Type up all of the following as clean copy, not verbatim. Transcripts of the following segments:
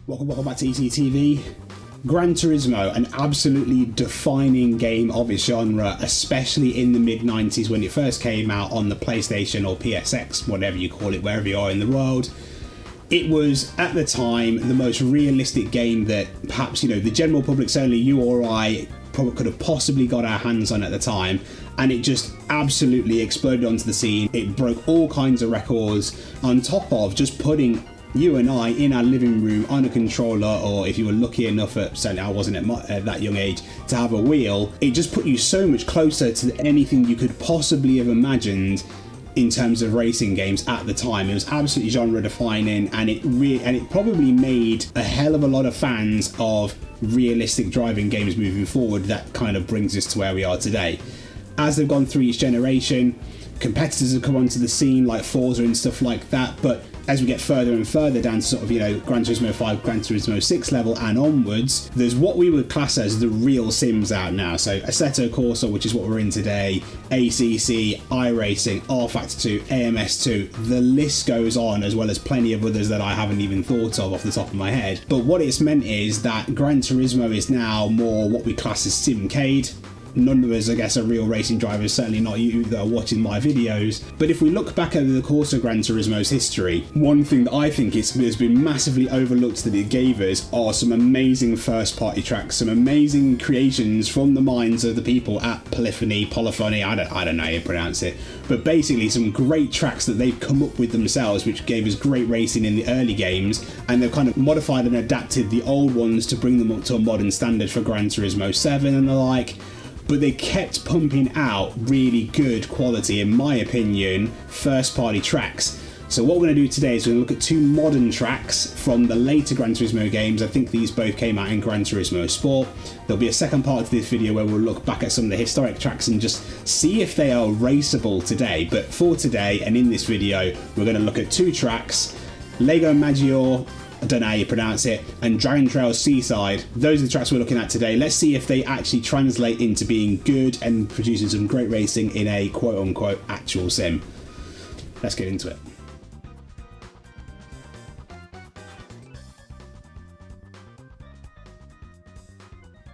Welcome back to ECTV. Gran Turismo, an absolutely defining game of its genre, especially in the mid-90s when it first came out on the PlayStation or PSX, whatever you call it, wherever you are in the world. It was, at the time, the most realistic game that perhaps, the general public, certainly you or I, probably could have possibly got our hands on at the time, and it just absolutely exploded onto the scene. It broke all kinds of records, on top of just putting you and I in our living room on a controller, or if you were lucky enough, certainly I wasn't at that young age, to have a wheel. It just put you so much closer to anything you could possibly have imagined in terms of racing games at the time. It was absolutely genre defining, and it probably made a hell of a lot of fans of realistic driving games moving forward. That kind of brings us to where we are today. As they've gone through each generation, competitors have come onto the scene like Forza and stuff like that, but as we get further and further down to sort of, Gran Turismo 5, Gran Turismo 6 level and onwards, there's what we would class as the real sims out now. So Assetto Corsa, which is what we're in today, ACC, iRacing, rFactor 2, AMS2, the list goes on, as well as plenty of others that I haven't even thought of off the top of my head. But what it's meant is that Gran Turismo is now more what we class as simcade. None of us, I guess, are real racing drivers, certainly not you that are watching my videos. But if we look back over the course of Gran Turismo's history, one thing that I think has been massively overlooked that it gave us are some amazing first-party tracks, some amazing creations from the minds of the people at Polyphony, I don't know how you pronounce it, but basically some great tracks that they've come up with themselves, which gave us great racing in the early games, and they've kind of modified and adapted the old ones to bring them up to a modern standard for Gran Turismo 7 and the like. But they kept pumping out really good quality, in my opinion, first-party tracks. So what we're going to do today is we're going to look at two modern tracks from the later Gran Turismo games. I think these both came out in Gran Turismo Sport. There'll be a second part to this video where we'll look back at some of the historic tracks and just see if they are raceable today. But for today, and in this video, we're going to look at two tracks: Lago Maggiore, I don't know how you pronounce it, and Dragon Trail Seaside. Those are the tracks we're looking at today. Let's see if they actually translate into being good and producing some great racing in a quote-unquote actual sim. Let's get into it.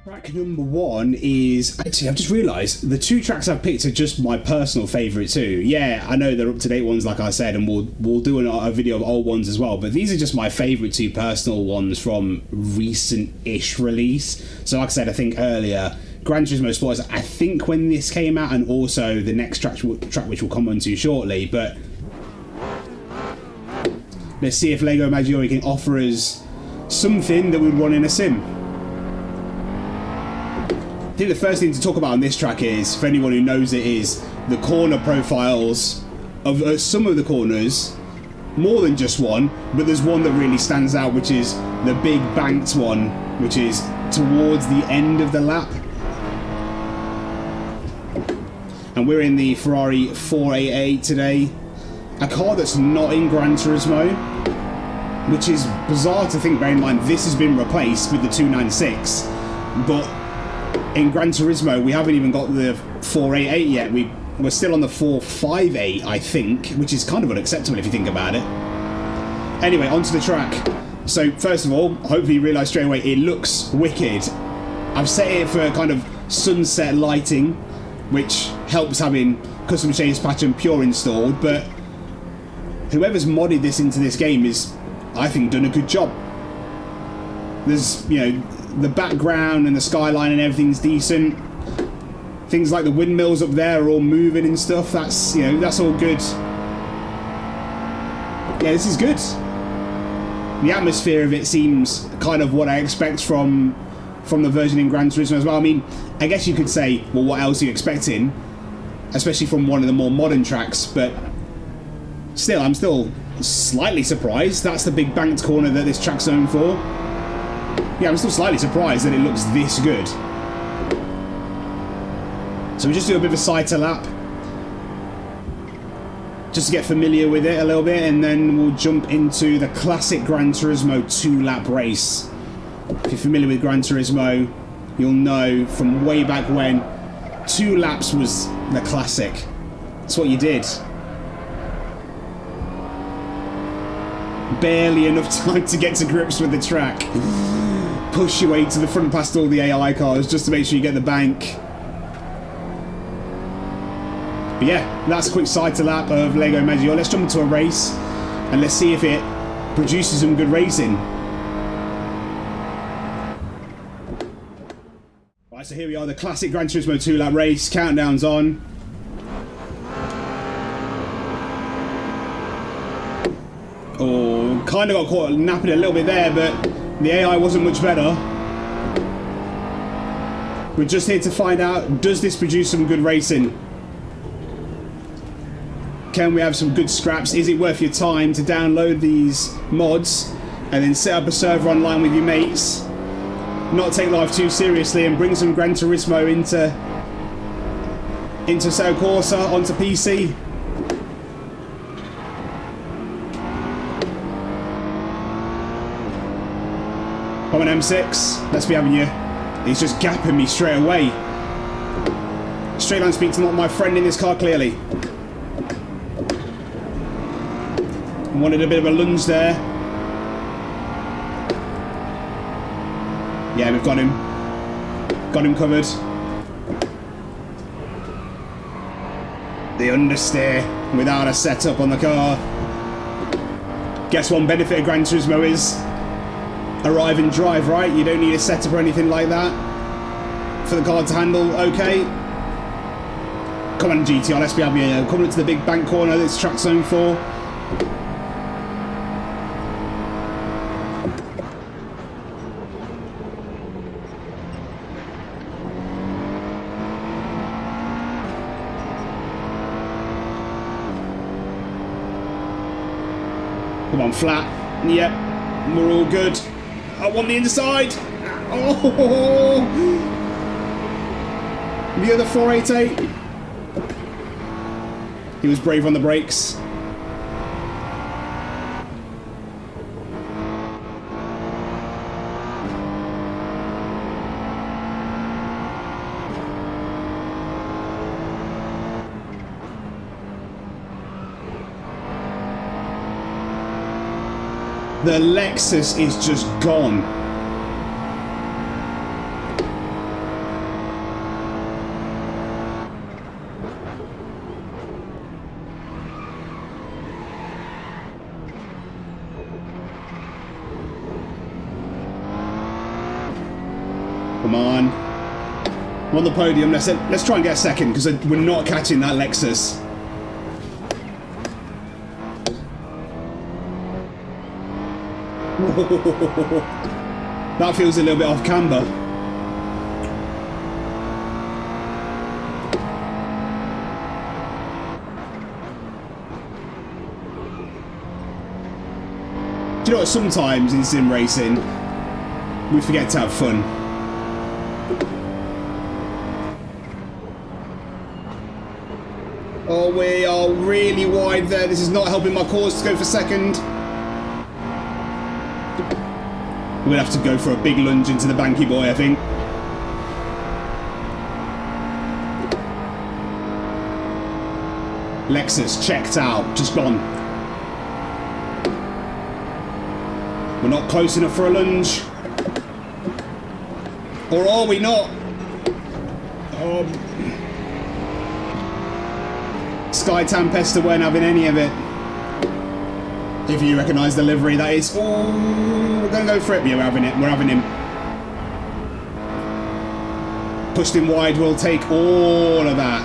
Track number one is, actually I've just realised the two tracks I've picked are just my personal favourite too. Yeah, I know they're up-to-date ones like I said, and we'll do a video of old ones as well, but these are just my favourite two personal ones from recent-ish release. So like I said, I think earlier, Gran Turismo Sport is, I think, when this came out, and also the next track which we'll come on to shortly, but let's see if Lago Maggiore can offer us something that we'd want in a sim. I think the first thing to talk about on this track is, for anyone who knows it, is the corner profiles of some of the corners, more than just one, but there's one that really stands out, which is the big banked one, which is towards the end of the lap. And we're in the Ferrari 488 today, a car that's not in Gran Turismo, which is bizarre to think. Bear in mind, this has been replaced with the 296, but in Gran Turismo, we haven't even got the 488 yet. We're still on the 458, I think, which is kind of unacceptable if you think about it. Anyway, onto the track. So, first of all, hopefully you realise straight away, it looks wicked. I've set it for kind of sunset lighting, which helps having custom shades patch and pure installed, but whoever's modded this into this game is, I think, done a good job. There's, the background and the skyline and everything's decent. Things like the windmills up there are all moving and stuff. That's, that's all good. Yeah, this is good. The atmosphere of it seems kind of what I expect from the version in Gran Turismo as well. I mean, I guess you could say, well, what else are you expecting? Especially from one of the more modern tracks, but still, I'm still slightly surprised. That's the big banked corner that this track's known for. Yeah, I'm still slightly surprised that it looks this good. So we just do a bit of a sighter lap, just to get familiar with it a little bit, and then we'll jump into the classic Gran Turismo 2-lap race. If you're familiar with Gran Turismo, you'll know from way back when, 2 laps was the classic. That's what you did. Barely enough time to get to grips with the track. Push your way to the front past all the AI cars just to make sure you get the bank. But yeah, that's a quick side to lap of Lego Maggior. Let's jump into a race and let's see if it produces some good racing. Right, so here we are, the classic Gran Turismo 2-lap race. Countdown's on. Oh, kind of got caught napping a little bit there, but the AI wasn't much better. We're just here to find out, does this produce some good racing? Can we have some good scraps? Is it worth your time to download these mods and then set up a server online with your mates? Not take life too seriously and bring some Gran Turismo into Assetto Corsa onto PC? I'm an M6, let's be having you. He's just gapping me straight away. Straight line speed's not my friend in this car, clearly. Wanted a bit of a lunge there. Yeah, we've got him. Got him covered. The understeer without a setup on the car. Guess one benefit of Gran Turismo is arrive and drive, right? You don't need a setup or anything like that for the car to handle. Okay. Come on, GTR, let's be happy. Coming up to the big bank corner that's track zone 4. Come on, flat. Yep, we're all good. I want the inside. Oh, the other 488. He was brave on the brakes. The Lexus is just gone. Come on. I'm on the podium. Let's try and get a second because we're not catching that Lexus. That feels a little bit off camber. Do you know what? Sometimes in sim racing, we forget to have fun. Oh, we are really wide there. This is not helping my cause to go for second. We're going to have to go for a big lunge into the banky boy, I think. Lexus checked out, just gone. We're not close enough for a lunge. Or are we not? Sky Tempesta weren't having any of it. If you recognise the livery, that is. Oh, we're going to go for it. Yeah, we're having it. We're having him. Pushed him wide. We'll take all of that.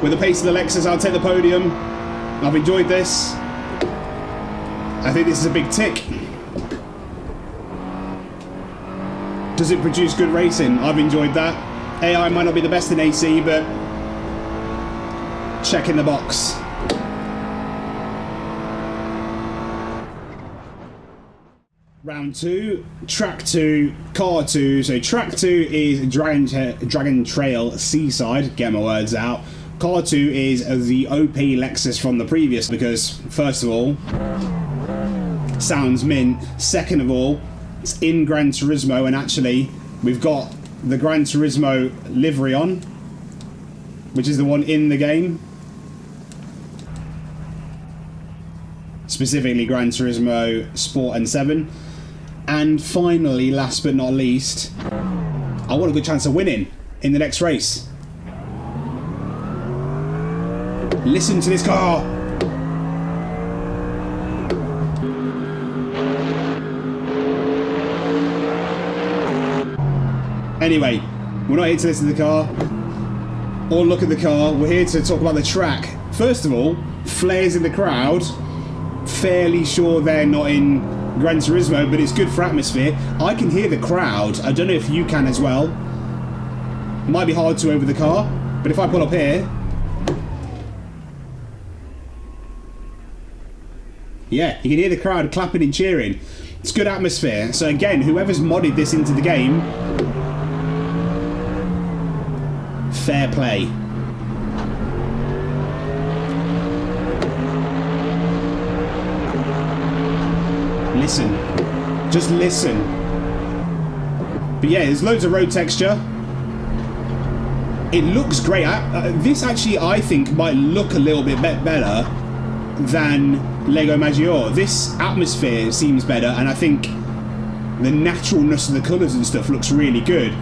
With the pace of the Lexus, I'll take the podium. I've enjoyed this. I think this is a big tick. Does it produce good racing? I've enjoyed that. AI might not be the best in AC, but check in the box. Round 2, track 2, car 2. So track 2 is Dragon Trail Seaside, get my words out. Car 2 is the OP Lexus from the previous, because first of all, sounds mint. Second of all, it's in Gran Turismo, and actually we've got the Gran Turismo livery on, which is the one in the game. Specifically Gran Turismo Sport and 7. And finally, last but not least, I want a good chance of winning in the next race. Listen to this car. Anyway, we're not here to listen to the car or look at the car. We're here to talk about the track. First of all, flares in the crowd. Fairly sure they're not in Gran Turismo, but it's good for atmosphere. I can hear the crowd. I don't know if you can as well. It might be hard to over the car, but if I pull up here, yeah, you can hear the crowd clapping and cheering. It's good atmosphere. So again, whoever's modded this into the game, fair play. Listen. Just listen. But yeah, there's loads of road texture. It looks great. This actually, I think, might look a little bit better than Lego Maggiore. This atmosphere seems better, and I think the naturalness of the colours and stuff looks really good.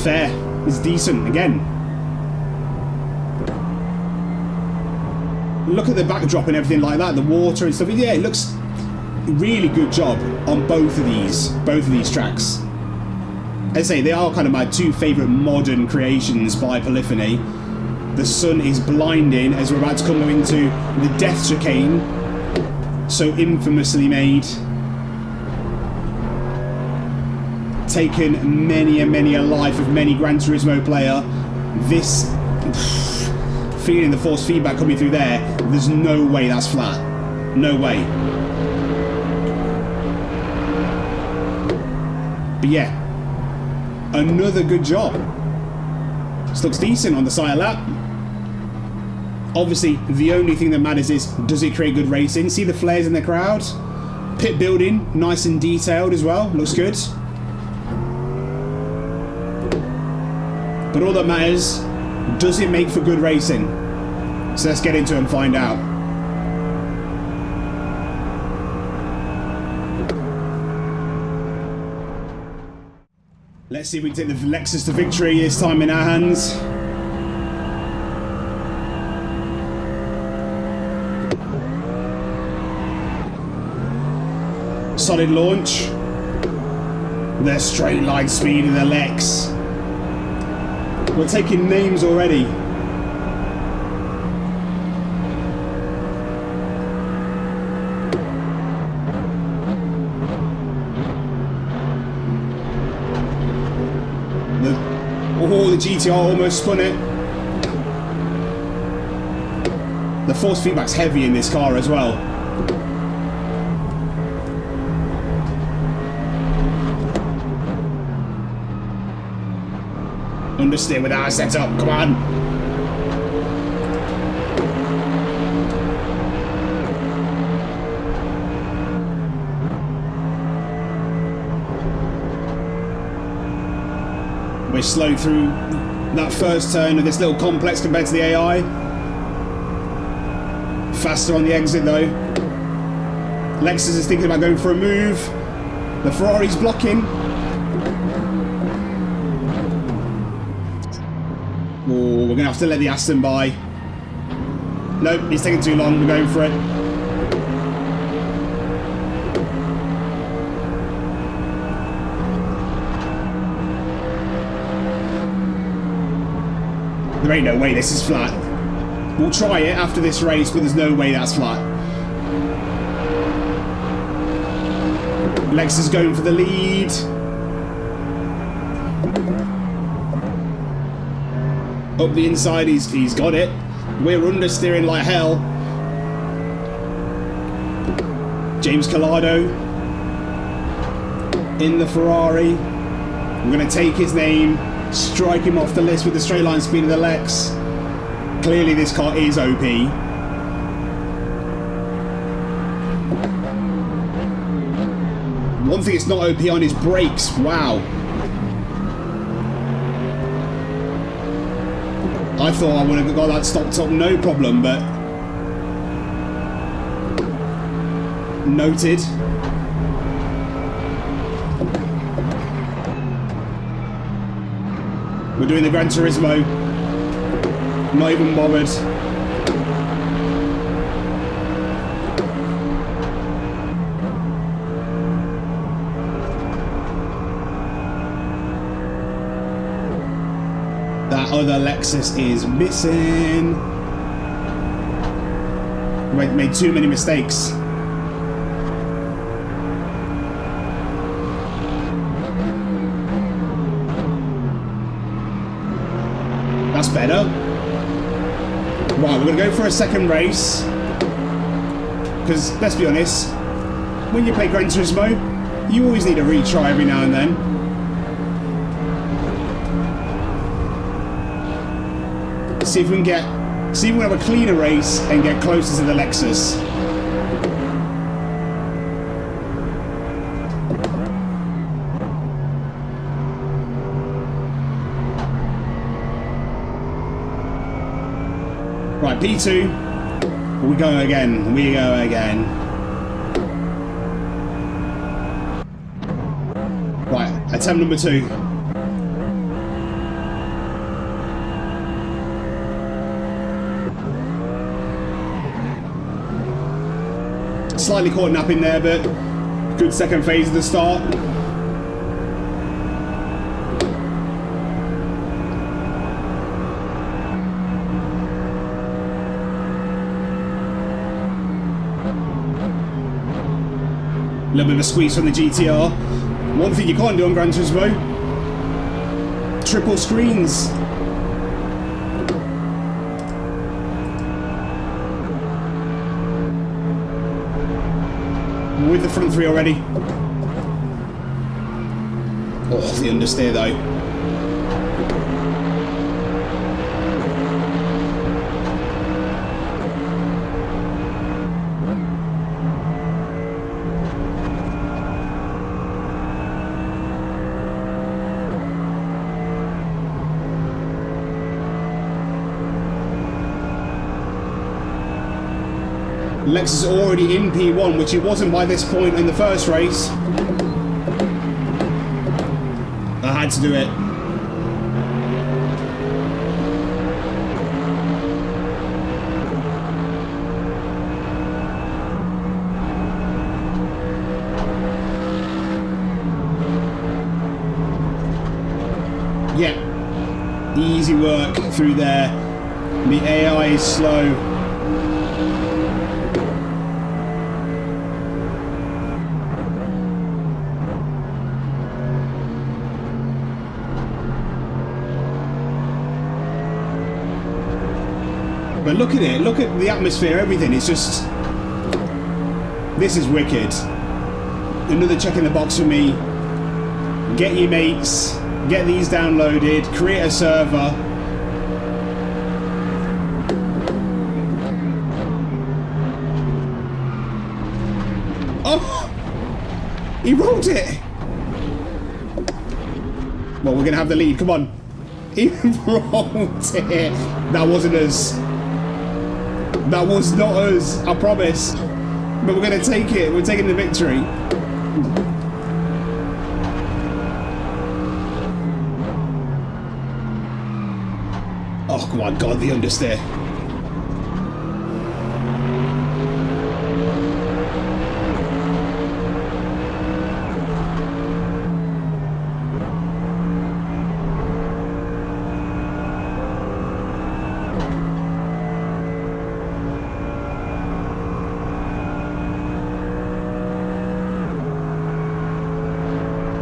Fair. It's decent, again. Look at the backdrop and everything like that, the water and stuff. Yeah, it looks really good job on both of these tracks. As I say, they are kind of my two favourite modern creations by Polyphony. The sun is blinding as we're about to come into the Death Chicane, so infamously made. Taken many a life of many Gran Turismo player. This, feeling the force feedback coming through there's no way that's flat. No way. But yeah, another good job. This looks decent on the side lap. Obviously, the only thing that matters is, does it create good racing? See the flares in the crowd? Pit building, nice and detailed as well. Looks good. But all that matters, does it make for good racing? So let's get into it and find out. Let's see if we can take the Lexus to victory this time in our hands. Solid launch. The straight line speed of the Lex. We're taking names already. The GTR almost spun it. The force feedback's heavy in this car as well. Understeer with our setup, come on. We're slow through that first turn of this little complex compared to the AI. Faster on the exit though. Lexus is thinking about going for a move. The Ferrari's blocking. Oh, we're going to have to let the Aston by. Nope, he's taking too long. We're going for it. There ain't no way this is flat. We'll try it after this race, but there's no way that's flat. Lex is going for the lead. Up the inside, he's got it. We're understeering like hell. James Collado in the Ferrari. We're going to take his name, strike him off the list with the straight line speed of the Lex. Clearly this car is OP. One thing it's not OP on is brakes. Wow. I thought I would have got that stopped up no problem, but noted. We're doing the Gran Turismo. Not even bothered. That other Lexus is missing. Made too many mistakes. That's better. Right, we're going to go for a second race. Because, let's be honest, when you play Gran Turismo, you always need a retry every now and then. See if we can have a cleaner race and get closer to the Lexus. Right, P2. We go again. We go again. Right, attempt number 2. Slightly caught napping there, but good second phase of the start. A little bit of a squeeze from the GTR. One thing you can't do on Gran Turismo: triple screens. With the front 3 already. Oh, the understeer though. Lexus is already in P1, which it wasn't by this point in the first race. I had to do it. Yeah. Easy work through there. The AI is slow. But look at it, look at the atmosphere, everything, it's just... This is wicked. Another check in the box for me. Get your mates, get these downloaded, create a server. Oh! He rolled it! Well, we're gonna have the lead, come on. He rolled it. That wasn't us. That was not us, I promise. But we're going to take it. We're taking the victory. Oh my god, the understeer.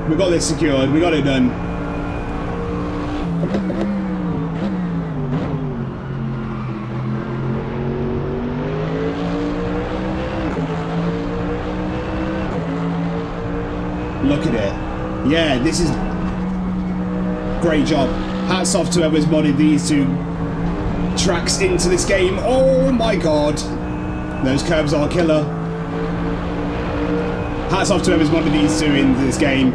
We got this secured, we got it done. Look at it. Yeah, this is great job. Hats off to whoever's modded these two tracks into this game. Oh my god. Those curbs are killer. Hats off to whoever's modded these two into this game.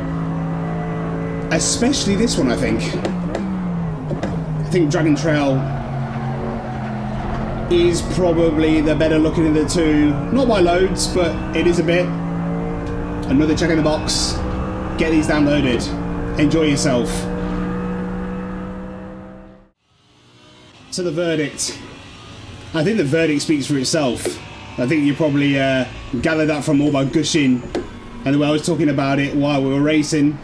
Especially this one, I think. I think Dragon Trail is probably the better looking of the two. Not by loads, but it is a bit. Another check in the box. Get these downloaded. Enjoy yourself. So the verdict. I think the verdict speaks for itself. I think you probably gathered that from all my gushing and the way I was talking about it while we were racing.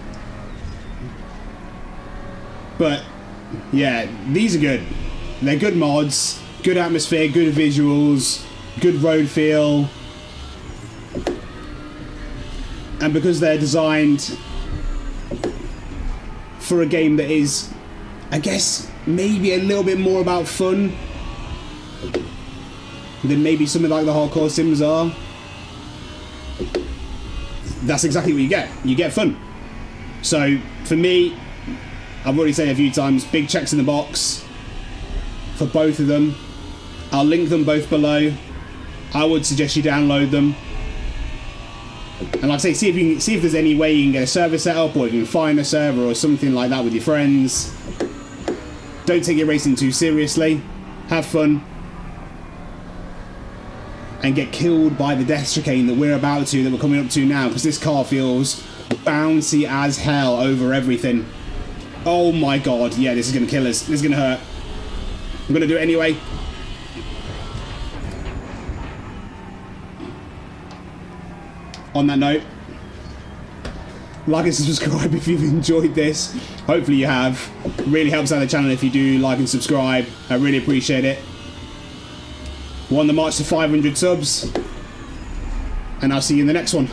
But yeah, these are good. They're good mods, good atmosphere, good visuals, good road feel. And because they're designed for a game that is, I guess, maybe a little bit more about fun than maybe something like the hardcore sims are, that's exactly what you get. You get fun. So for me, I've already said it a few times, big checks in the box for both of them. I'll link them both below. I would suggest you download them. And like I say, see if there's any way you can get a server set up, or you can find a server or something like that with your friends. Don't take your racing too seriously. Have fun. And get killed by the death chicane that we're about to, that we're coming up to now, because this car feels bouncy as hell over everything. Oh my god, yeah, this is going to kill us. This is going to hurt. I'm going to do it anyway. On that note, like and subscribe if you've enjoyed this. Hopefully you have. It really helps out the channel if you do like and subscribe. I really appreciate it. We're on the march to 500 subs. And I'll see you in the next one.